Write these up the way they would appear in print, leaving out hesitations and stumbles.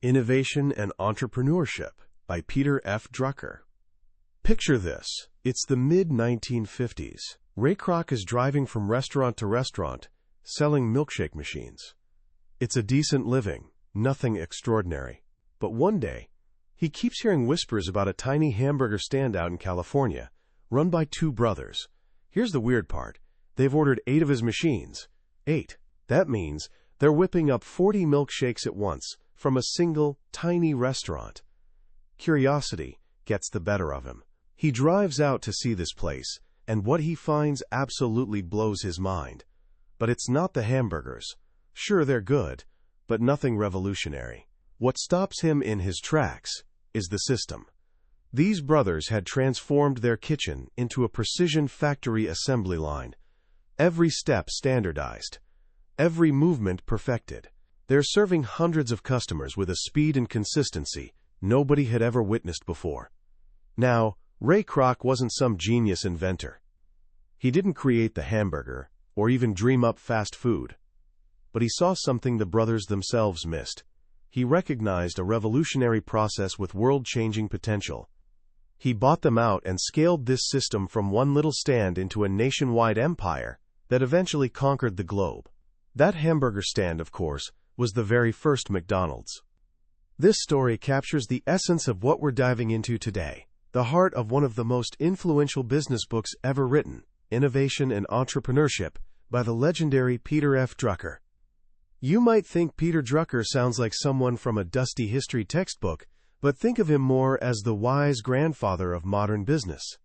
Innovation and Entrepreneurship by Peter F. Drucker. Picture this. It's the mid-1950s. Ray Kroc is driving from restaurant to restaurant, selling milkshake machines. It's a decent living, nothing extraordinary. But one day, he keeps hearing whispers about a tiny hamburger stand out in California, run by two brothers. Here's the weird part. They've ordered 8 of his machines. 8. That means they're whipping up 40 milkshakes at once from a single, tiny restaurant. Curiosity gets the better of him. He drives out to see this place, and what he finds absolutely blows his mind. But it's not the hamburgers. Sure, they're good, but nothing revolutionary. What stops him in his tracks is the system. These brothers had transformed their kitchen into a precision factory assembly line. Every step standardized. Every movement perfected. They're serving hundreds of customers with a speed and consistency nobody had ever witnessed before. Now, Ray Kroc wasn't some genius inventor. He didn't create the hamburger or even dream up fast food. But he saw something the brothers themselves missed. He recognized a revolutionary process with world-changing potential. He bought them out and scaled this system from one little stand into a nationwide empire that eventually conquered the globe. That hamburger stand, of course, was the very first McDonald's. This story captures the essence of what we're diving into today, the heart of one of the most influential business books ever written, Innovation and Entrepreneurship, by the legendary Peter F. Drucker. You might think Peter Drucker sounds like someone from a dusty history textbook, but think of him more as the wise grandfather of modern business.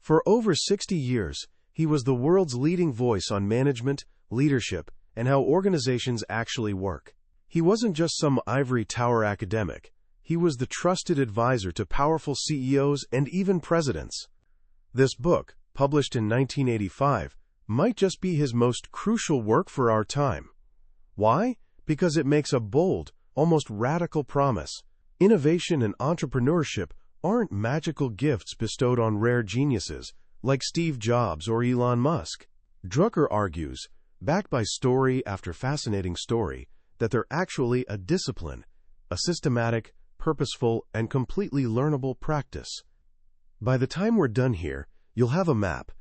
For over 60 years, he was the world's leading voice on management, leadership, and how organizations actually work. He wasn't just some ivory tower academic. He was the trusted advisor to powerful CEOs and even presidents. This book, published in 1985, might just be his most crucial work for our time. Why? Because it makes a bold, almost radical promise. Innovation and entrepreneurship aren't magical gifts bestowed on rare geniuses like Steve Jobs or Elon Musk. Drucker argues, backed by story after fascinating story, that they're actually a discipline, a systematic, purposeful, and completely learnable practice. By the time we're done here, you'll have a map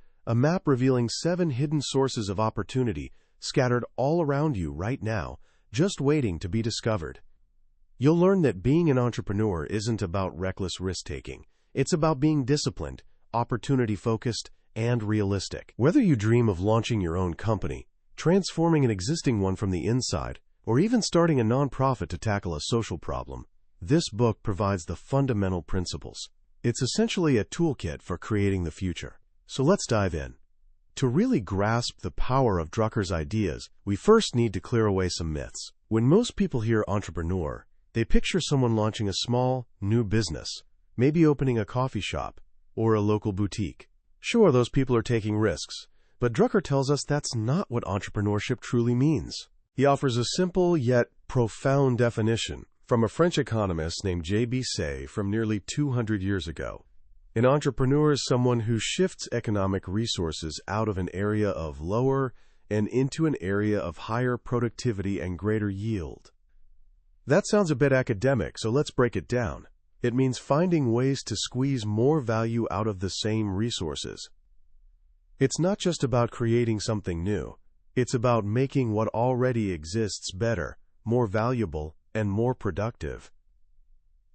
revealing 7 hidden sources of opportunity scattered all around you right now, just waiting to be discovered. You'll learn that being an entrepreneur isn't about reckless risk-taking. It's about being disciplined, opportunity-focused, and realistic. Whether you dream of launching your own company, transforming an existing one from the inside, or even starting a nonprofit to tackle a social problem, this book provides the fundamental principles. It's essentially a toolkit for creating the future. So let's dive in. To really grasp the power of Drucker's ideas, we first need to clear away some myths. When most people hear entrepreneur, they picture someone launching a small, new business, maybe opening a coffee shop or a local boutique. Sure, those people are taking risks, but Drucker tells us that's not what entrepreneurship truly means. He offers a simple yet profound definition from a French economist named J.B. Say from nearly 200 years ago. An entrepreneur is someone who shifts economic resources out of an area of lower and into an area of higher productivity and greater yield. That sounds a bit academic, so let's break it down. It means finding ways to squeeze more value out of the same resources. It's not just about creating something new. It's about making what already exists better, more valuable, and more productive.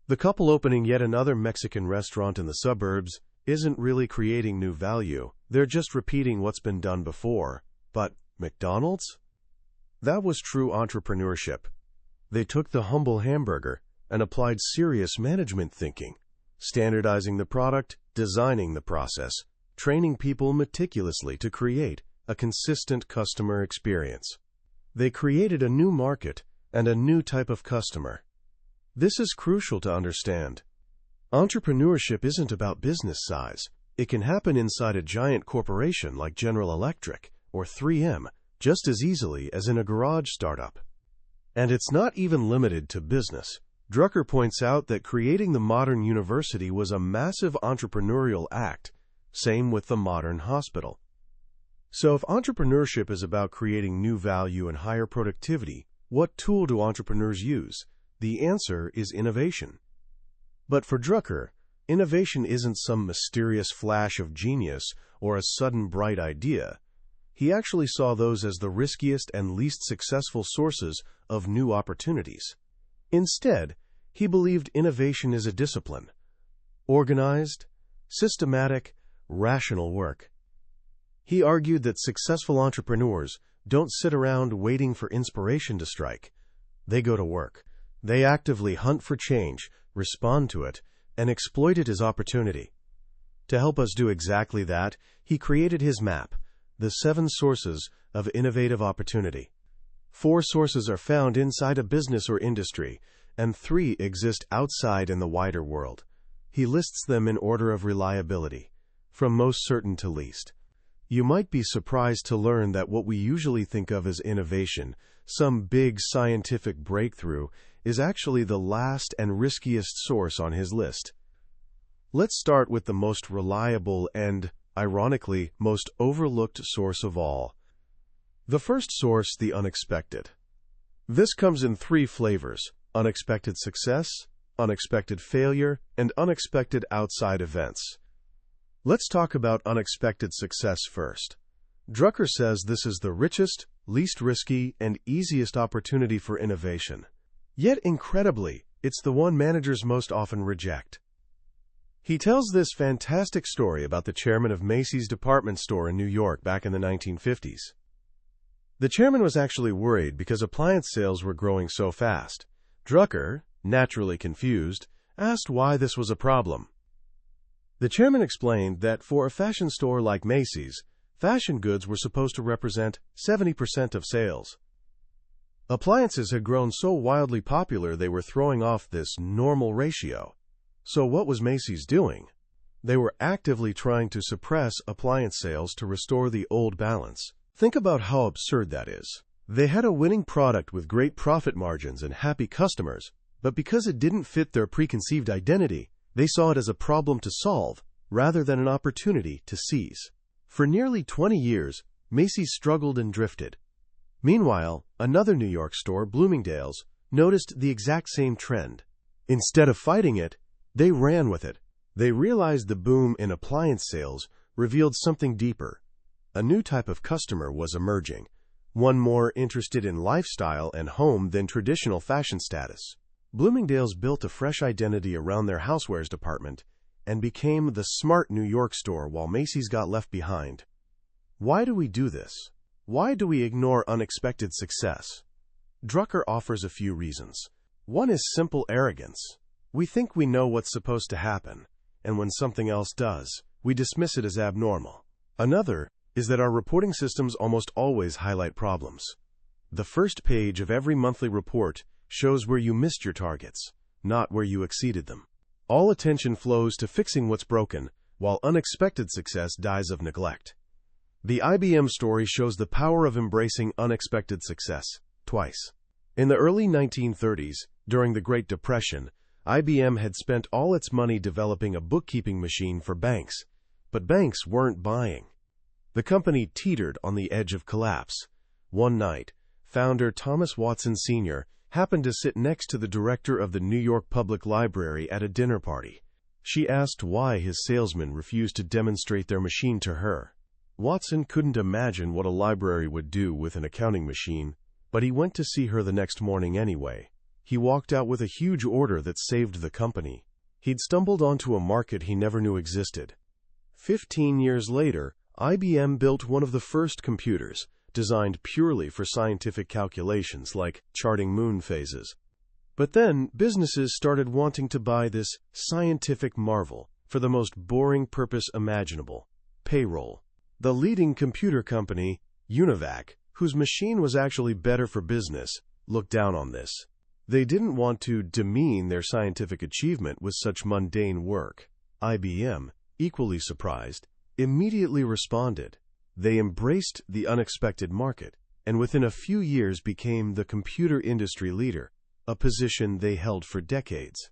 The couple opening yet another Mexican restaurant in the suburbs isn't really creating new value. They're just repeating what's been done before. But McDonald's? That was true entrepreneurship. They took the humble hamburger and applied serious management thinking, standardizing the product, designing the process, training people meticulously to create a consistent customer experience. They created a new market and a new type of customer. This is crucial to understand. Entrepreneurship isn't about business size. It can happen inside a giant corporation like General Electric or 3M just as easily as in a garage startup. And it's not even limited to business. Drucker points out that creating the modern university was a massive entrepreneurial act. Same with the modern hospital. So if entrepreneurship is about creating new value and higher productivity, what tool do entrepreneurs use? The answer is innovation. But for Drucker, innovation isn't some mysterious flash of genius or a sudden bright idea. He actually saw those as the riskiest and least successful sources of new opportunities. Instead, he believed innovation is a discipline. Organized, systematic, rational work. He argued that successful entrepreneurs don't sit around waiting for inspiration to strike. They go to work. They actively hunt for change, respond to it, and exploit it as opportunity. To help us do exactly that, he created his map, the 7 sources of innovative opportunity. 4 sources are found inside a business or industry, and 3 exist outside in the wider world. He lists them in order of reliability, from most certain to least. You might be surprised to learn that what we usually think of as innovation, some big scientific breakthrough, is actually the last and riskiest source on his list. Let's start with the most reliable and, ironically, most overlooked source of all. The first source, the unexpected. This comes in 3 flavors: unexpected success, unexpected failure, and unexpected outside events. Let's talk about unexpected success first. Drucker says this is the richest, least risky, and easiest opportunity for innovation. Yet, incredibly, it's the one managers most often reject. He tells this fantastic story about the chairman of Macy's department store in New York back in the 1950s. The chairman was actually worried because appliance sales were growing so fast. Drucker, naturally confused, asked why this was a problem. The chairman explained that for a fashion store like Macy's, fashion goods were supposed to represent 70% of sales. Appliances had grown so wildly popular they were throwing off this normal ratio. So what was Macy's doing? They were actively trying to suppress appliance sales to restore the old balance. Think about how absurd that is. They had a winning product with great profit margins and happy customers, but because it didn't fit their preconceived identity, they saw it as a problem to solve rather than an opportunity to seize. For nearly 20 years, Macy's struggled and drifted. Meanwhile, another New York store, Bloomingdale's, noticed the exact same trend. Instead of fighting it, they ran with it. They realized the boom in appliance sales revealed something deeper. A new type of customer was emerging, one more interested in lifestyle and home than traditional fashion status. Bloomingdale's built a fresh identity around their housewares department and became the smart New York store while Macy's got left behind. Why do we do this? Why do we ignore unexpected success? Drucker offers a few reasons. One is simple arrogance. We think we know what's supposed to happen, and when something else does, we dismiss it as abnormal. Another is that our reporting systems almost always highlight problems. The first page of every monthly report shows where you missed your targets, not where you exceeded them. All attention flows to fixing what's broken, while unexpected success dies of neglect. The IBM story shows the power of embracing unexpected success, twice. In the early 1930s, during the Great Depression, IBM had spent all its money developing a bookkeeping machine for banks, but banks weren't buying. The company teetered on the edge of collapse. One night, founder Thomas Watson Sr. happened to sit next to the director of the New York Public Library at a dinner party. She asked why his salesmen refused to demonstrate their machine to her. Watson couldn't imagine what a library would do with an accounting machine, but he went to see her the next morning anyway. He walked out with a huge order that saved the company. He'd stumbled onto a market he never knew existed. 15 years later, IBM built one of the first computers, designed purely for scientific calculations like charting moon phases. But then, businesses started wanting to buy this scientific marvel for the most boring purpose imaginable: payroll. The leading computer company, Univac, whose machine was actually better for business, looked down on this. They didn't want to demean their scientific achievement with such mundane work. IBM, equally surprised, immediately responded. They embraced the unexpected market, and within a few years became the computer industry leader, a position they held for decades.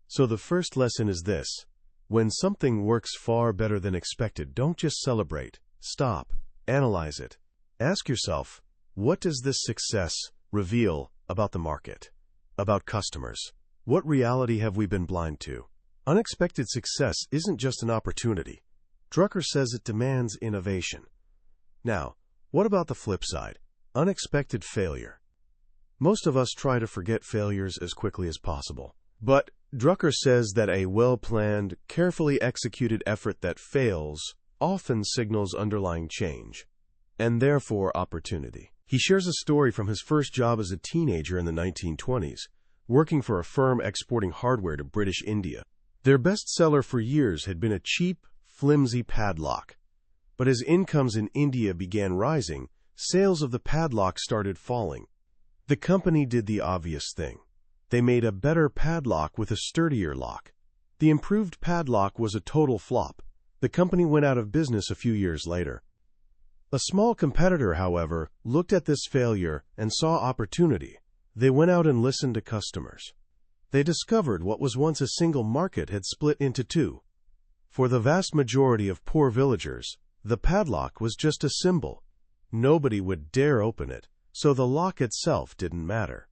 So the first lesson is this: when something works far better than expected, don't just celebrate. Stop. Analyze it. Ask yourself, what does this success reveal about the market? about customers. What reality have we been blind to? Unexpected success isn't just an opportunity. Drucker says it demands innovation. Now, what about the flip side? Unexpected failure. Most of us try to forget failures as quickly as possible. But Drucker says that a well-planned, carefully executed effort that fails often signals underlying change, and therefore opportunity. He shares a story from his first job as a teenager in the 1920s, working for a firm exporting hardware to British India. Their best seller for years had been a cheap, flimsy padlock. But as incomes in India began rising, sales of the padlock started falling. The company did the obvious thing. They made a better padlock with a sturdier lock. The improved padlock was a total flop. The company went out of business a few years later. A small competitor, however, looked at this failure and saw opportunity. They went out and listened to customers. They discovered what was once a single market had split into two. For the vast majority of poor villagers, the padlock was just a symbol. Nobody would dare open it, so the lock itself didn't matter.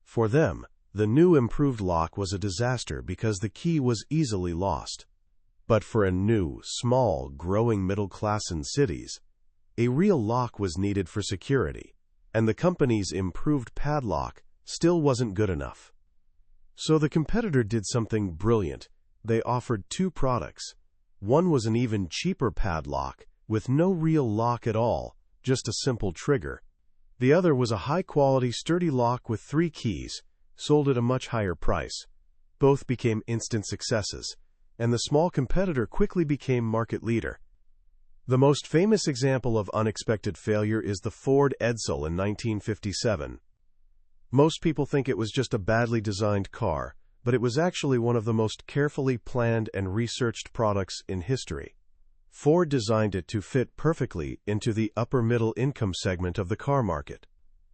For them, the new improved lock was a disaster because the key was easily lost. But for a new, small, growing middle class in cities, a real lock was needed for security, and the company's improved padlock still wasn't good enough. So the competitor did something brilliant. They offered two products. One was an even cheaper padlock with no real lock at all, just a simple trigger. The other was a high-quality, sturdy lock with 3 keys, sold at a much higher price. Both became instant successes, and the small competitor quickly became market leader. The most famous example of unexpected failure is the Ford Edsel in 1957. Most people think it was just a badly designed car, but it was actually one of the most carefully planned and researched products in history. Ford designed it to fit perfectly into the upper-middle income segment of the car market.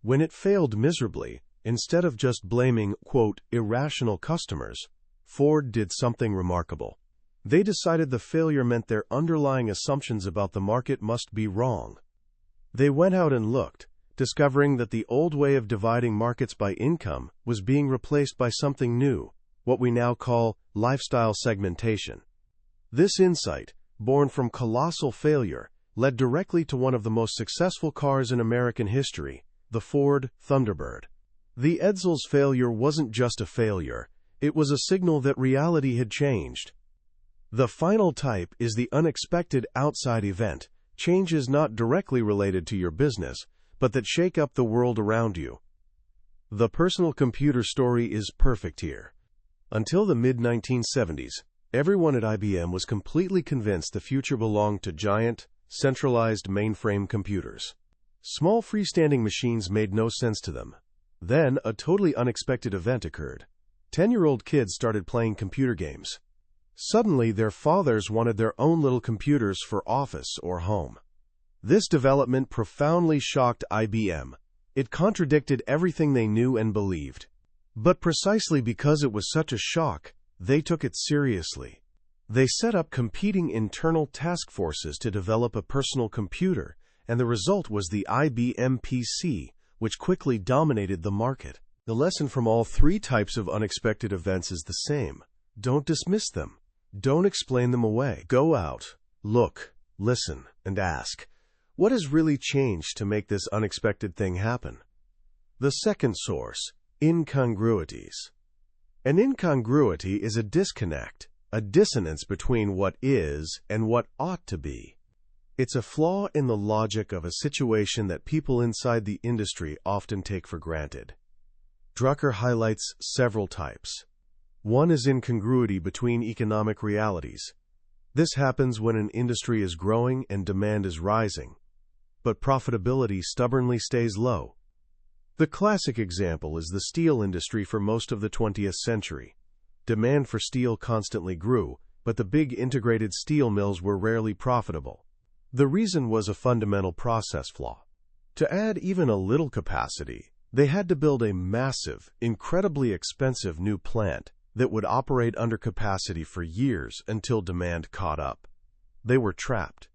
When it failed miserably, instead of just blaming, quote, irrational customers, Ford did something remarkable. They decided the failure meant their underlying assumptions about the market must be wrong. They went out and looked, discovering that the old way of dividing markets by income was being replaced by something new, what we now call lifestyle segmentation. This insight, born from colossal failure, led directly to one of the most successful cars in American history, the Ford Thunderbird. The Edsel's failure wasn't just a failure, it was a signal that reality had changed. The final type is the unexpected outside event. Change is not directly related to your business, but that shake up the world around you. The personal computer story is perfect here. Until the mid-1970s, everyone at IBM was completely convinced the future belonged to giant, centralized mainframe computers. Small freestanding machines made no sense to them. Then, a totally unexpected event occurred. 10-year-old kids started playing computer games. Suddenly, their fathers wanted their own little computers for office or home. This development profoundly shocked IBM. It contradicted everything they knew and believed. But precisely because it was such a shock, they took it seriously. They set up competing internal task forces to develop a personal computer, and the result was the IBM PC, which quickly dominated the market. The lesson from all 3 types of unexpected events is the same. Don't dismiss them. Don't explain them away. Go out, look, listen, and ask, what has really changed to make this unexpected thing happen? The second source, incongruities. An incongruity is a disconnect, a dissonance between what is and what ought to be. It's a flaw in the logic of a situation that people inside the industry often take for granted. Drucker highlights several types. One is incongruity between economic realities. This happens when an industry is growing and demand is rising, but profitability stubbornly stays low. The classic example is the steel industry for most of the 20th century. Demand for steel constantly grew, but the big integrated steel mills were rarely profitable. The reason was a fundamental process flaw. To add even a little capacity, they had to build a massive, incredibly expensive new plant that would operate under capacity for years until demand caught up. They were trapped.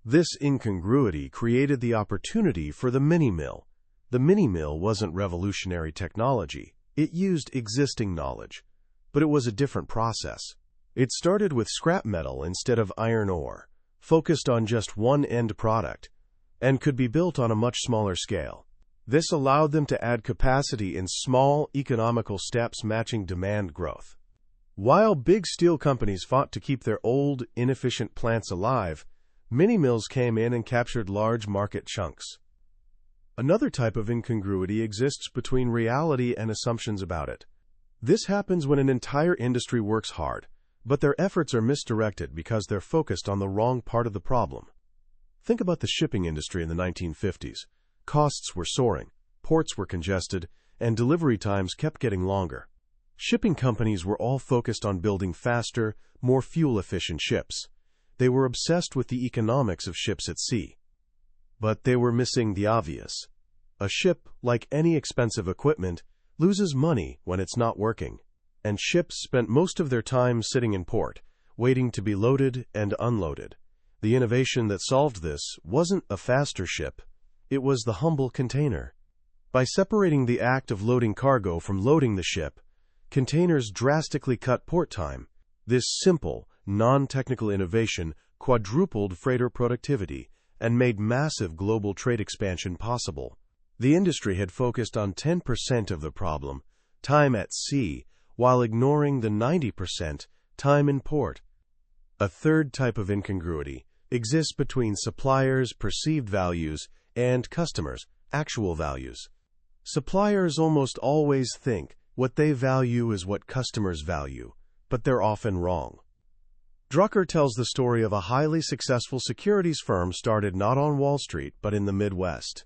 This incongruity created the opportunity for the mini-mill. The mini-mill wasn't revolutionary technology. It used existing knowledge, but it was a different process. It started with scrap metal instead of iron ore, focused on just one end product, and could be built on a much smaller scale. This allowed them to add capacity in small, economical steps matching demand growth. While big steel companies fought to keep their old, inefficient plants alive, mini-mills came in and captured large market chunks. Another type of incongruity exists between reality and assumptions about it. This happens when an entire industry works hard, but their efforts are misdirected because they're focused on the wrong part of the problem. Think about the shipping industry in the 1950s. Costs were soaring, ports were congested, and delivery times kept getting longer. Shipping companies were all focused on building faster, more fuel-efficient ships. They were obsessed with the economics of ships at sea. But they were missing the obvious. A ship, like any expensive equipment, loses money when it's not working. And ships spent most of their time sitting in port, waiting to be loaded and unloaded. The innovation that solved this wasn't a faster ship. It was the humble container. By separating the act of loading cargo from loading the ship, containers drastically cut port time. This simple, non-technical innovation quadrupled freighter productivity and made massive global trade expansion possible. The industry had focused on 10% of the problem, time at sea, while ignoring the 90% time in port. A third type of incongruity exists between suppliers' perceived values and customers' actual values. Suppliers almost always think what they value is what customers value, but they're often wrong. Drucker tells the story of a highly successful securities firm started not on Wall Street but in the Midwest.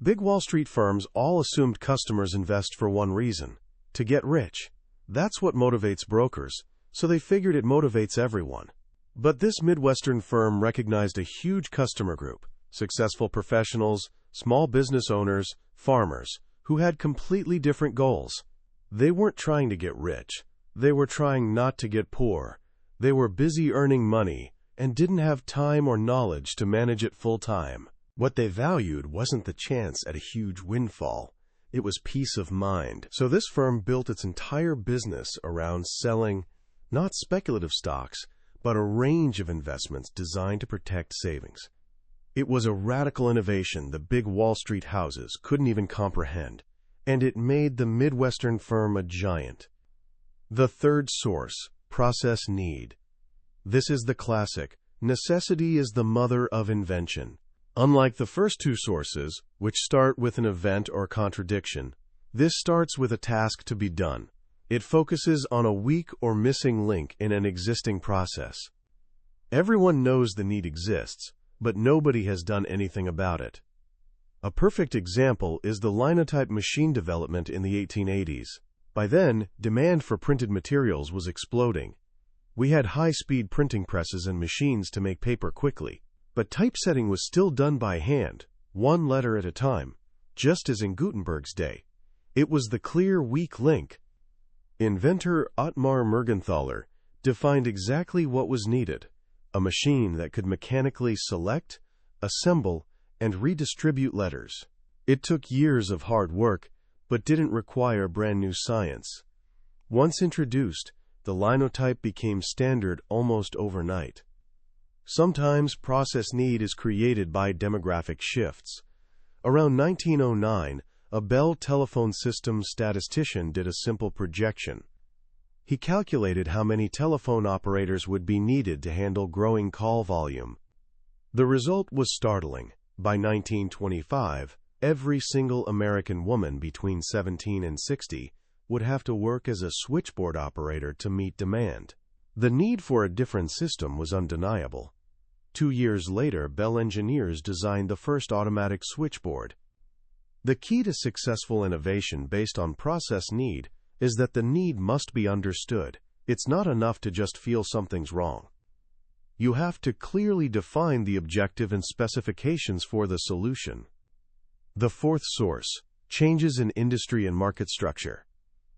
Big Wall Street firms all assumed customers invest for one reason: to get rich. That's what motivates brokers, so they figured it motivates everyone. But this Midwestern firm recognized a huge customer group: successful professionals, small business owners, farmers, who had completely different goals. They weren't trying to get rich. They were trying not to get poor. They were busy earning money and didn't have time or knowledge to manage it full time. What they valued wasn't the chance at a huge windfall. It was peace of mind. So this firm built its entire business around selling not speculative stocks, but a range of investments designed to protect savings. It was a radical innovation the big Wall Street houses couldn't even comprehend, and it made the Midwestern firm a giant. The third source: process need. This is the classic: necessity is the mother of invention. Unlike the first two sources, which start with an event or contradiction, this starts with a task to be done. It focuses on a weak or missing link in an existing process. Everyone knows the need exists, but nobody has done anything about it. A perfect example is the linotype machine development in the 1880s. By then, demand for printed materials was exploding. We had high-speed printing presses and machines to make paper quickly, but typesetting was still done by hand, one letter at a time, just as in Gutenberg's day. It was the clear, weak link. Inventor Ottmar Mergenthaler defined exactly what was needed: a machine that could mechanically select, assemble, and redistribute letters. It took years of hard work, but didn't require brand-new science. Once introduced, the linotype became standard almost overnight. Sometimes process need is created by demographic shifts. Around 1909, a Bell telephone system statistician did a simple projection. He calculated how many telephone operators would be needed to handle growing call volume. The result was startling. By 1925, every single American woman between 17 and 60 would have to work as a switchboard operator to meet demand. The need for a different system was undeniable. 2 years later, Bell engineers designed the first automatic switchboard. The key to successful innovation based on process need is that the need must be understood. It's not enough to just feel something's wrong. You have to clearly define the objective and specifications for the solution. The fourth source: changes in industry and market structure.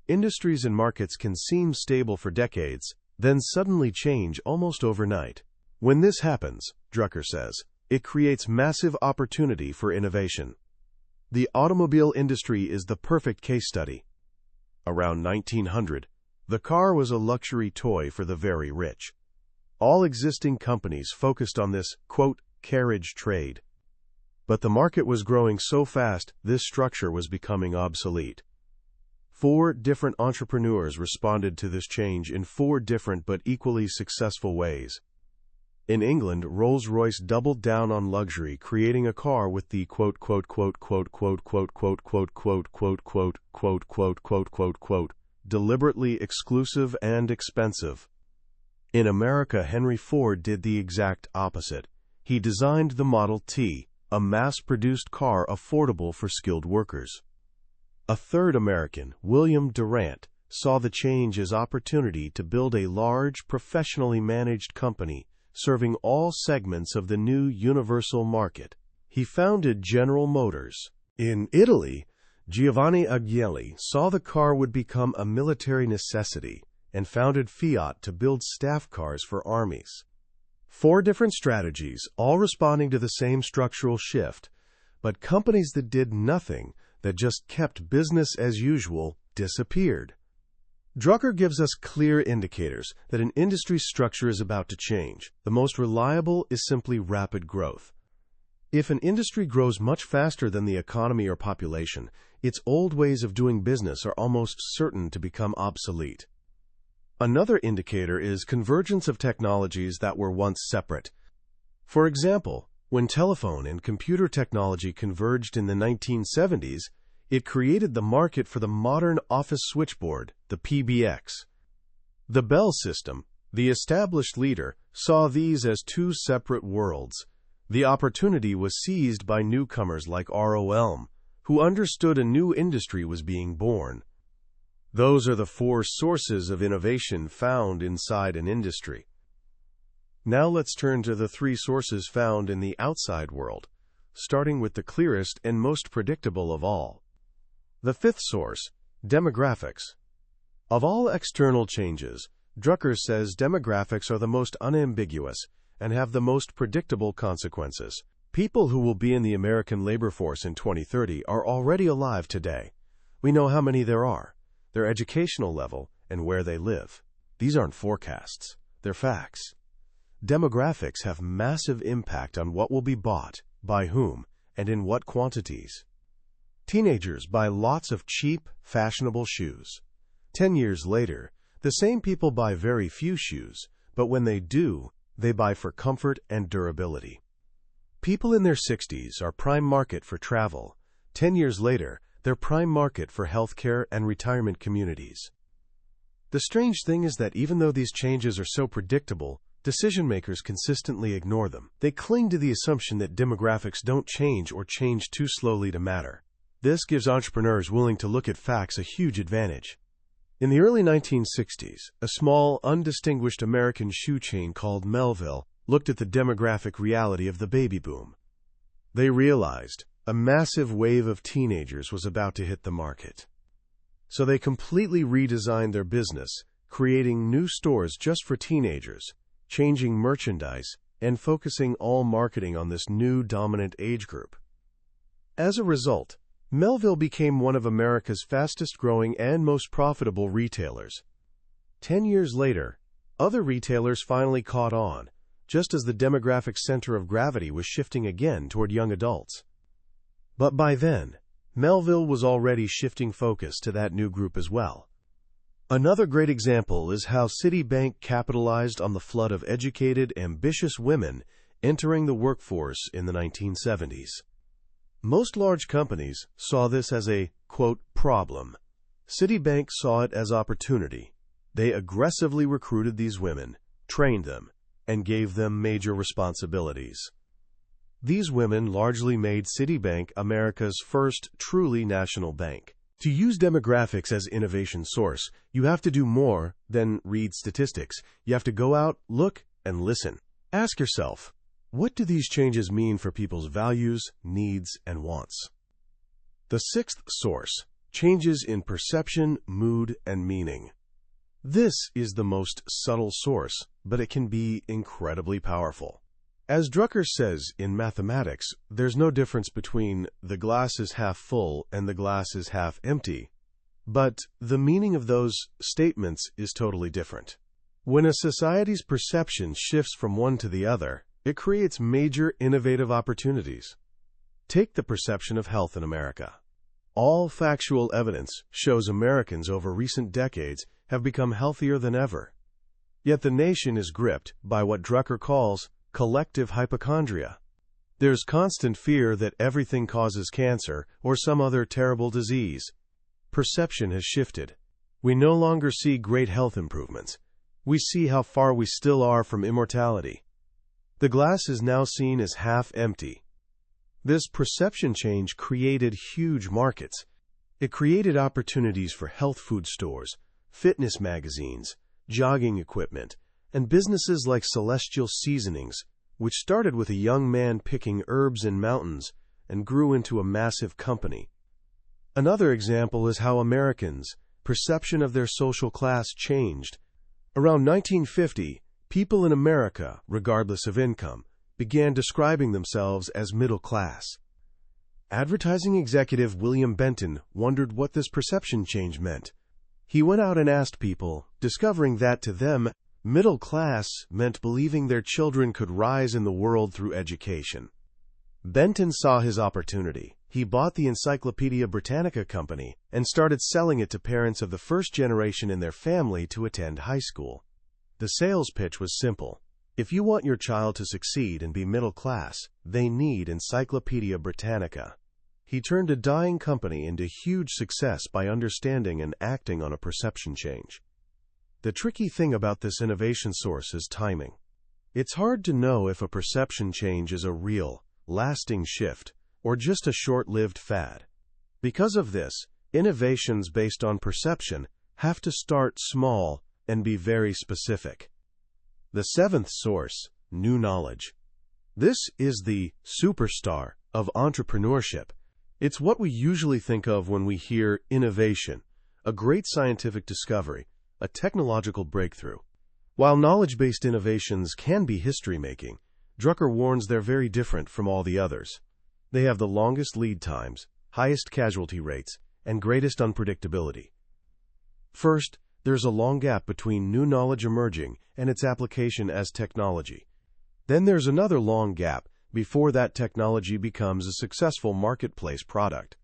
Industries and markets can seem stable for decades, then suddenly change almost overnight. When this happens, Drucker says, it creates massive opportunity for innovation. The automobile industry is the perfect case study. Around 1900, the car was a luxury toy for the very rich. All existing companies focused on this, quote, carriage trade. But the market was growing so fast, this structure was becoming obsolete. 4 different entrepreneurs responded to this change in 4 different but equally successful ways. In England, Rolls-Royce doubled down on luxury, creating a car with the quote quote quote quote quote quote quote quote quote quote quote quote quote quote quote quote deliberately exclusive and expensive. In America, Henry Ford did the exact opposite. He designed the Model T, a mass-produced car affordable for skilled workers. A third American, William Durant, saw the change as opportunity to build a large, professionally managed company serving all segments of the new universal market. He founded General Motors. In Italy, Giovanni Agnelli saw the car would become a military necessity and founded Fiat to build staff cars for armies. 4 different strategies, all responding to the same structural shift, but companies that did nothing, that just kept business as usual, disappeared. Drucker gives us clear indicators that an industry's structure is about to change. The most reliable is simply rapid growth. If an industry grows much faster than the economy or population, its old ways of doing business are almost certain to become obsolete. Another indicator is convergence of technologies that were once separate. For example, when telephone and computer technology converged in the 1970s, it created the market for the modern office switchboard, the PBX. The Bell system, the established leader, saw these as 2 separate worlds. The opportunity was seized by newcomers like R.O. Elm, who understood a new industry was being born. Those are the 4 sources of innovation found inside an industry. Now let's turn to the 3 sources found in the outside world, starting with the clearest and most predictable of all. The 5th source, demographics. Of all external changes, Drucker says demographics are the most unambiguous and have the most predictable consequences. People who will be in the American labor force in 2030 are already alive today. We know how many there are, their educational level, and where they live. These aren't forecasts, they're facts. Demographics have massive impact on what will be bought, by whom, and in what quantities. Teenagers buy lots of cheap, fashionable shoes. 10 years later, the same people buy very few shoes, but when they do, they buy for comfort and durability. People in their 60s are prime market for travel. 10 years later, they're prime market for healthcare and retirement communities. The strange thing is that even though these changes are so predictable, decision-makers consistently ignore them. They cling to the assumption that demographics don't change or change too slowly to matter. This gives entrepreneurs willing to look at facts a huge advantage. In the early 1960s, a small, undistinguished American shoe chain called Melville looked at the demographic reality of the baby boom. They realized a massive wave of teenagers was about to hit the market. So they completely redesigned their business, creating new stores just for teenagers, changing merchandise, and focusing all marketing on this new dominant age group. As a result, Melville became one of America's fastest-growing and most profitable retailers. 10 years later, other retailers finally caught on, just as the demographic center of gravity was shifting again toward young adults. But by then, Melville was already shifting focus to that new group as well. Another great example is how Citibank capitalized on the flood of educated, ambitious women entering the workforce in the 1970s. Most large companies saw this as a, quote, problem. Citibank saw it as opportunity. They aggressively recruited these women, trained them, and gave them major responsibilities. These women largely made Citibank America's first truly national bank. To use demographics as innovation source, you have to do more than read statistics. You have to go out, look, and listen. Ask yourself, what do these changes mean for people's values, needs, and wants? The 6th source, changes in perception, mood, and meaning. This is the most subtle source, but it can be incredibly powerful. As Drucker says in mathematics, there's no difference between the glass is half full and the glass is half empty. But the meaning of those statements is totally different. When a society's perception shifts from one to the other, it creates major innovative opportunities. Take the perception of health in America. All factual evidence shows Americans over recent decades have become healthier than ever. Yet the nation is gripped by what Drucker calls collective hypochondria. There's constant fear that everything causes cancer or some other terrible disease. Perception has shifted. We no longer see great health improvements. We see how far we still are from immortality. The glass is now seen as half empty. This perception change created huge markets. It created opportunities for health food stores, fitness magazines, jogging equipment, and businesses like Celestial Seasonings, which started with a young man picking herbs in mountains and grew into a massive company. Another example is how Americans' perception of their social class changed. Around 1950, people in America, regardless of income, began describing themselves as middle class. Advertising executive William Benton wondered what this perception change meant. He went out and asked people, discovering that to them, middle class meant believing their children could rise in the world through education. Benton saw his opportunity. He bought the Encyclopedia Britannica company and started selling it to parents of the first generation in their family to attend high school. The sales pitch was simple. If you want your child to succeed and be middle class, they need Encyclopedia Britannica. He turned a dying company into huge success by understanding and acting on a perception change. The tricky thing about this innovation source is timing. It's hard to know if a perception change is a real, lasting shift or just a short-lived fad. Because of this, innovations based on perception have to start small and be very specific. The seventh source, new knowledge. This is the superstar of entrepreneurship. It's what we usually think of when we hear innovation, a great scientific discovery, a technological breakthrough. While knowledge-based innovations can be history-making, Drucker warns they're very different from all the others. They have the longest lead times, highest casualty rates, and greatest unpredictability. First, there's a long gap between new knowledge emerging and its application as technology. Then there's another long gap before that technology becomes a successful marketplace product.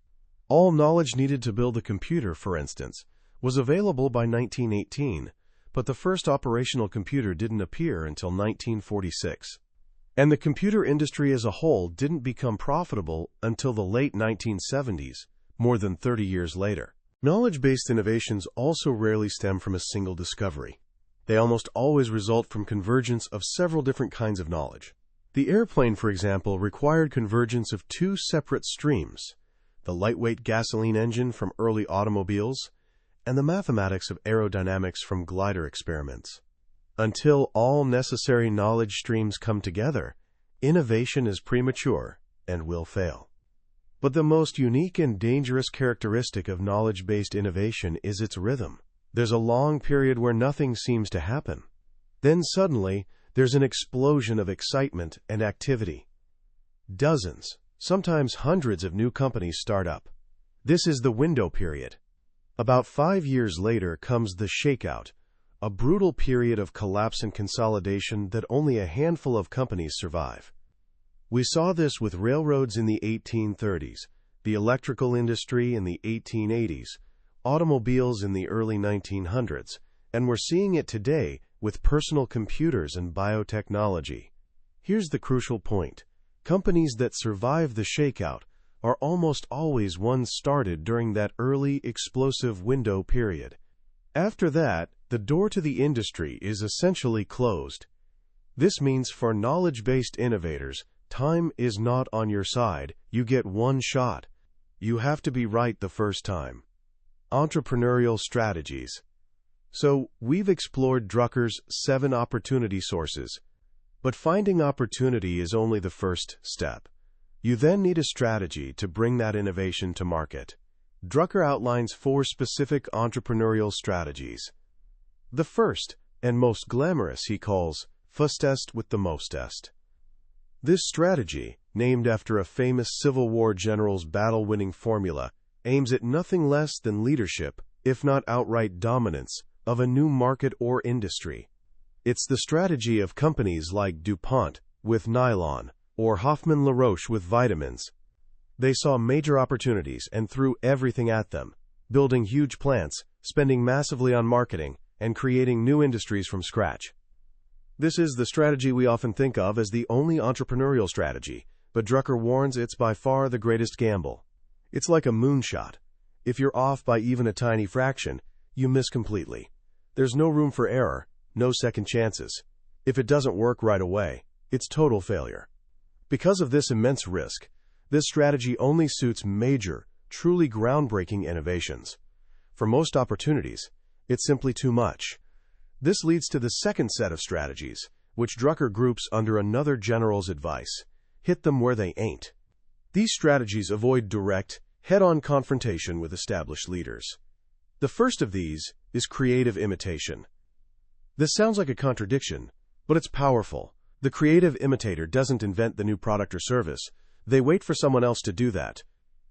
All knowledge needed to build a computer, for instance, was available by 1918, but the first operational computer didn't appear until 1946. And the computer industry as a whole didn't become profitable until the late 1970s, more than 30 years later. Knowledge-based innovations also rarely stem from a single discovery. They almost always result from convergence of several different kinds of knowledge. The airplane, for example, required convergence of two separate streams: the lightweight gasoline engine from early automobiles and the mathematics of aerodynamics from glider experiments. Until all necessary knowledge streams come together, innovation is premature and will fail. But the most unique and dangerous characteristic of knowledge-based innovation is its rhythm. There's a long period where nothing seems to happen. Then suddenly, there's an explosion of excitement and activity. Dozens, sometimes hundreds of new companies start up. This is the window period. About 5 years later comes the shakeout, a brutal period of collapse and consolidation that only a handful of companies survive. We saw this with railroads in the 1830s, the electrical industry in the 1880s, automobiles in the early 1900s, and we're seeing it today with personal computers and biotechnology. Here's the crucial point. Companies that survive the shakeout are almost always ones started during that early explosive window period. After that, the door to the industry is essentially closed. This means for knowledge-based innovators, time is not on your side. You get one shot. You have to be right the first time. Entrepreneurial strategies. So, we've explored Drucker's 7 opportunity sources. But finding opportunity is only the first step. You then need a strategy to bring that innovation to market. Drucker outlines 4 specific entrepreneurial strategies. The first, and most glamorous, he calls fustest with the mostest. This strategy, named after a famous Civil War general's battle-winning formula, aims at nothing less than leadership if not outright dominance, of a new market or industry. It's the strategy of companies like DuPont with nylon or Hoffmann-La Roche with vitamins. They saw major opportunities and threw everything at them, building huge plants, spending massively on marketing, and creating new industries from scratch. This is the strategy we often think of as the only entrepreneurial strategy, but Drucker warns it's by far the greatest gamble. It's like a moonshot. If you're off by even a tiny fraction, you miss completely. There's no room for error, no second chances. If it doesn't work right away, it's total failure. Because of this immense risk, this strategy only suits major, truly groundbreaking innovations. For most opportunities, it's simply too much. This leads to the second set of strategies, which Drucker groups under another general's advice: hit them where they ain't. These strategies avoid direct, head-on confrontation with established leaders. The first of these is creative imitation. This sounds like a contradiction, but it's powerful. The creative imitator doesn't invent the new product or service. They wait for someone else to do that.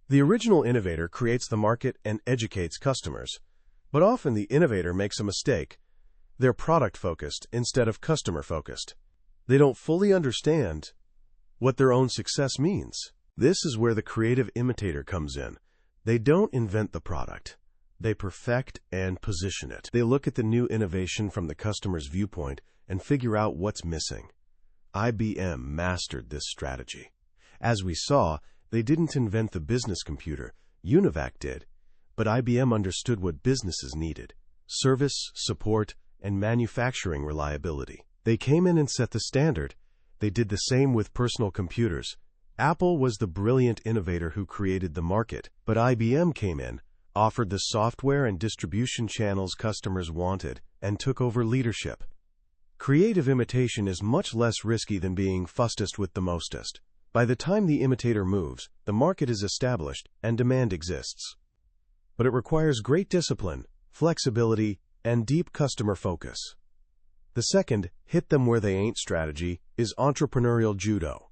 The original innovator creates the market and educates customers. But often the innovator makes a mistake. They're product-focused instead of customer-focused. They don't fully understand what their own success means. This is where the creative imitator comes in. They don't invent the product. They perfect and position it. They look at the new innovation from the customer's viewpoint and figure out what's missing. IBM mastered this strategy. As we saw, they didn't invent the business computer. Univac did. But IBM understood what businesses needed: service, support, and manufacturing reliability. They came in and set the standard. They did the same with personal computers. Apple was the brilliant innovator who created the market, but IBM came in, offered the software and distribution channels customers wanted, and took over leadership. Creative imitation is much less risky than being fustest with the mostest. By the time the imitator moves, the market is established and demand exists. But it requires great discipline, flexibility, and deep customer focus. The second, hit them where they ain't strategy, is entrepreneurial judo.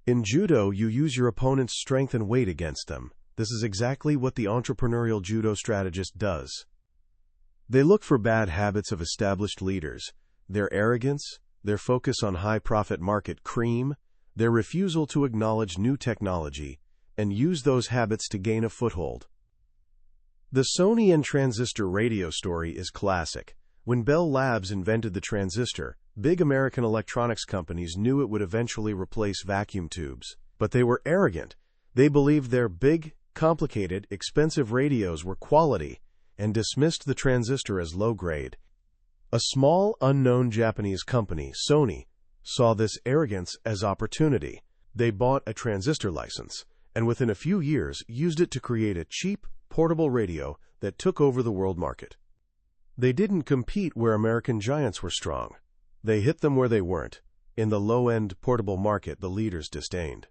In judo, you use your opponent's strength and weight against them. This is exactly what the entrepreneurial judo strategist does. They look for bad habits of established leaders: their arrogance, their focus on high-profit market cream, their refusal to acknowledge new technology, and use those habits to gain a foothold. The Sony and transistor radio story is classic. When Bell Labs invented the transistor, big American electronics companies knew it would eventually replace vacuum tubes. But they were arrogant. They believed their big, complicated, expensive radios were quality and dismissed the transistor as low-grade. A small, unknown Japanese company, Sony, saw this arrogance as opportunity. They bought a transistor license, and within a few years used it to create a cheap, portable radio that took over the world market. They didn't compete where American giants were strong. They hit them where they weren't. In the low-end portable market, the leaders disdained.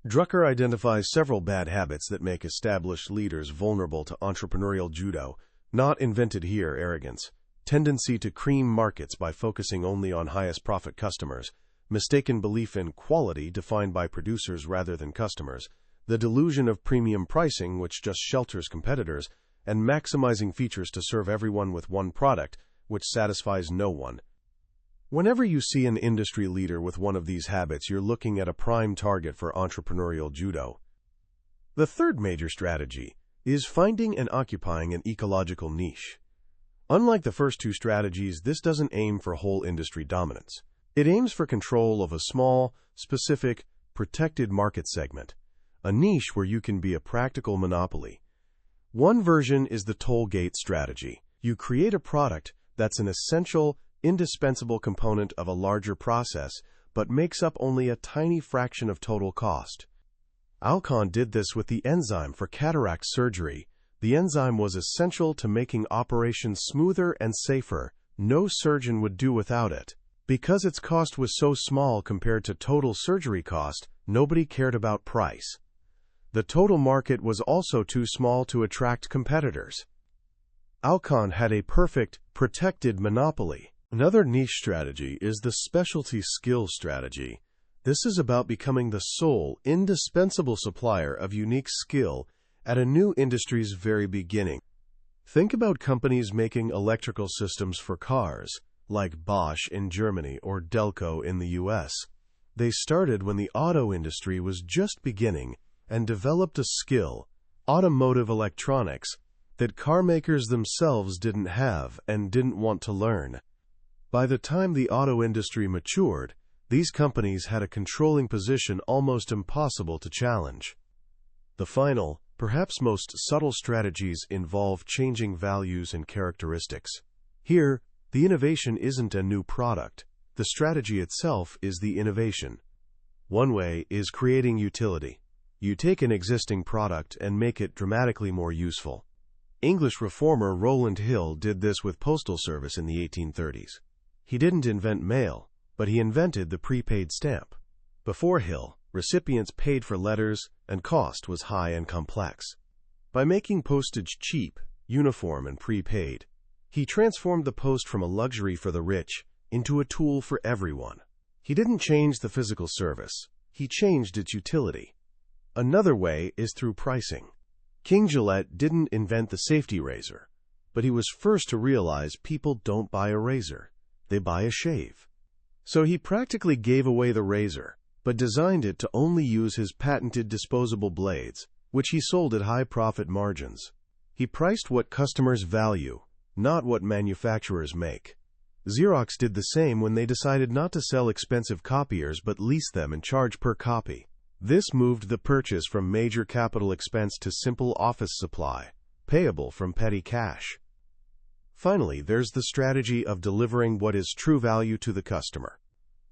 Drucker identifies several bad habits that make established leaders vulnerable to entrepreneurial judo. Not invented here: arrogance, tendency to cream markets by focusing only on highest profit customers, mistaken belief in quality defined by producers rather than customers, the delusion of premium pricing which just shelters competitors, and maximizing features to serve everyone with one product, which satisfies no one. Whenever you see an industry leader with one of these habits, you're looking at a prime target for entrepreneurial judo. The third major strategy is finding and occupying an ecological niche. Unlike the first two strategies, this doesn't aim for whole industry dominance. It aims for control of a small, specific, protected market segment, a niche where you can be a practical monopoly. One version is the toll gate strategy. You create a product that's an essential, indispensable component of a larger process, but makes up only a tiny fraction of total cost. Alcon did this with the enzyme for cataract surgery. The enzyme was essential to making operations smoother and safer. No surgeon would do without it. Because its cost was so small compared to total surgery cost, nobody cared about price. The total market was also too small to attract competitors. Alcon had a perfect, protected monopoly. Another niche strategy is the specialty skill strategy. This is about becoming the sole, indispensable supplier of unique skill at a new industry's very beginning. Think about companies making electrical systems for cars, like Bosch in Germany or Delco in the US. They started when the auto industry was just beginning and developed a skill, automotive electronics, that car makers themselves didn't have and didn't want to learn. By the time the auto industry matured, these companies had a controlling position almost impossible to challenge. The final, perhaps most subtle strategies involve changing values and characteristics. Here, the innovation isn't a new product. The strategy itself is the innovation. One way is creating utility. You take an existing product and make it dramatically more useful. English reformer Rowland Hill did this with postal service in the 1830s. He didn't invent mail, but he invented the prepaid stamp. Before Hill, recipients paid for letters, and cost was high and complex. By making postage cheap, uniform, and prepaid, he transformed the post from a luxury for the rich into a tool for everyone. He didn't change the physical service. He changed its utility. Another way is through pricing. King Gillette didn't invent the safety razor, but he was first to realize people don't buy a razor. They buy a shave. So he practically gave away the razor, but designed it to only use his patented disposable blades, which he sold at high profit margins. He priced what customers value, not what manufacturers make. Xerox did the same when they decided not to sell expensive copiers but lease them and charge per copy. This moved the purchase from major capital expense to simple office supply, payable from petty cash. Finally, there's the strategy of delivering what is true value to the customer.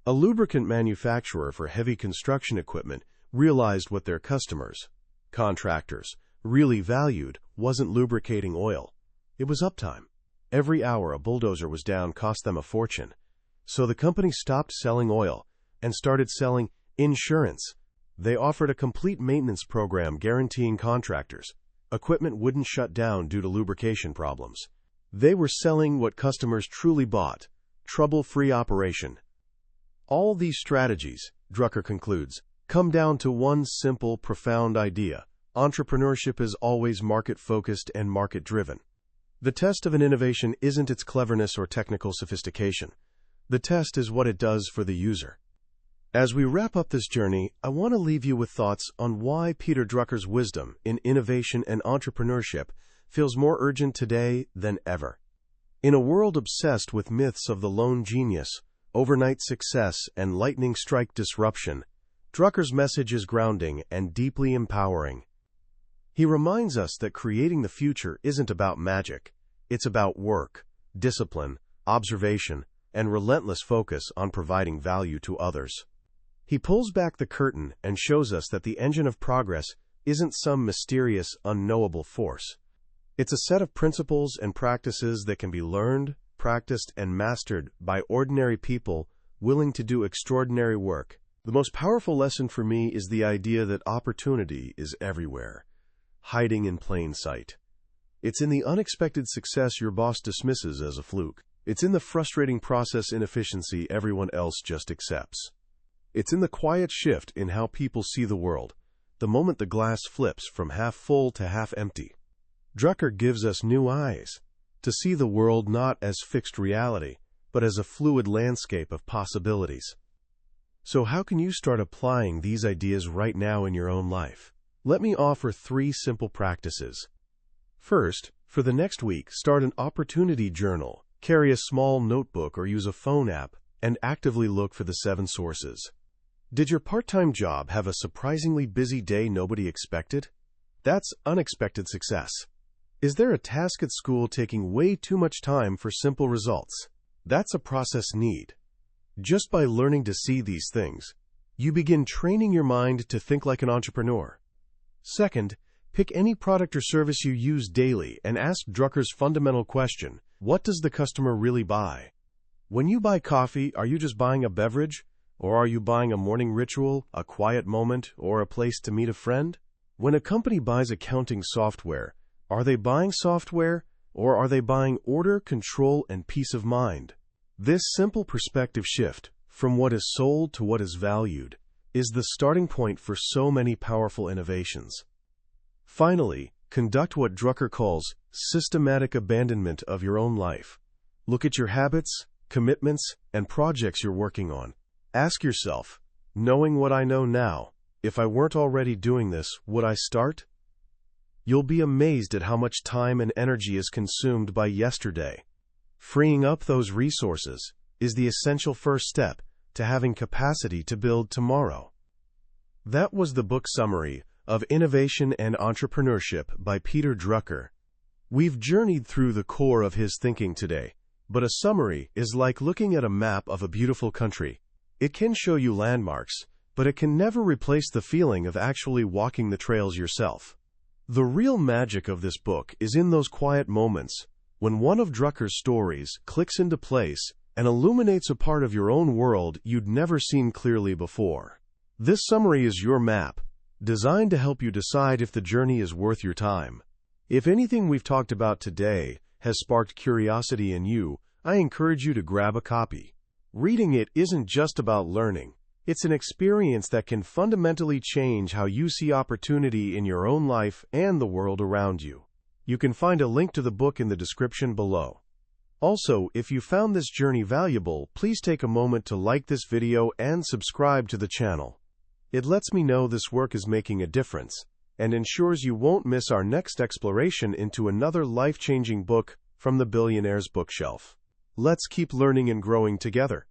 A lubricant manufacturer for heavy construction equipment realized what their customers, contractors, really valued wasn't lubricating oil. It was uptime. Every hour a bulldozer was down cost them a fortune. So the company stopped selling oil and started selling insurance. They offered a complete maintenance program guaranteeing contractors equipment wouldn't shut down due to lubrication problems. They were selling what customers truly bought, trouble-free operation. All these strategies, Drucker concludes, come down to one simple, profound idea. Entrepreneurship is always market-focused and market-driven. The test of an innovation isn't its cleverness or technical sophistication. The test is what it does for the user. As we wrap up this journey, I want to leave you with thoughts on why Peter Drucker's wisdom in innovation and entrepreneurship feels more urgent today than ever. In a world obsessed with myths of the lone genius, overnight success, and lightning strike disruption, Drucker's message is grounding and deeply empowering. He reminds us that creating the future isn't about magic. It's about work, discipline, observation, and relentless focus on providing value to others. He pulls back the curtain and shows us that the engine of progress isn't some mysterious, unknowable force. It's a set of principles and practices that can be learned, practiced, and mastered by ordinary people willing to do extraordinary work. The most powerful lesson for me is the idea that opportunity is everywhere, hiding in plain sight. It's in the unexpected success your boss dismisses as a fluke. It's in the frustrating process inefficiency everyone else just accepts. It's in the quiet shift in how people see the world, the moment the glass flips from half full to half empty. Drucker gives us new eyes, to see the world not as fixed reality, but as a fluid landscape of possibilities. So how can you start applying these ideas right now in your own life? Let me offer 3 simple practices. First, for the next week, start an opportunity journal. Carry a small notebook or use a phone app, and actively look for the 7 sources. Did your part-time job have a surprisingly busy day nobody expected? That's unexpected success. Is there a task at school taking way too much time for simple results? That's a process need. Just by learning to see these things, you begin training your mind to think like an entrepreneur. Second, pick any product or service you use daily and ask Drucker's fundamental question: what does the customer really buy? When you buy coffee, are you just buying a beverage? Or are you buying a morning ritual, a quiet moment, or a place to meet a friend? When a company buys accounting software, are they buying software, or are they buying order, control, and peace of mind? This simple perspective shift, from what is sold to what is valued, is the starting point for so many powerful innovations. Finally, Conduct what Drucker calls systematic abandonment of your own life. Look at your habits, commitments, and projects you're working on. Ask yourself, knowing what I know now, if I weren't already doing this, would I start? You'll be amazed at how much time and energy is consumed by yesterday. Freeing up those resources is the essential first step to having capacity to build tomorrow. That was the book summary of Innovation and Entrepreneurship by Peter Drucker. We've journeyed through the core of his thinking today, but a summary is like looking at a map of a beautiful country. It can show you landmarks, but it can never replace the feeling of actually walking the trails yourself. The real magic of this book is in those quiet moments when one of Drucker's stories clicks into place and illuminates a part of your own world you'd never seen clearly before. This summary is your map, designed to help you decide if the journey is worth your time. If anything we've talked about today has sparked curiosity in you, I encourage you to grab a copy. Reading it isn't just about learning. It's an experience that can fundamentally change how you see opportunity in your own life and the world around you. You can find a link to the book in the description below. Also, if you found this journey valuable, please take a moment to like this video and subscribe to the channel. It lets me know this work is making a difference and ensures you won't miss our next exploration into another life-changing book from the billionaire's bookshelf. Let's keep learning and growing together.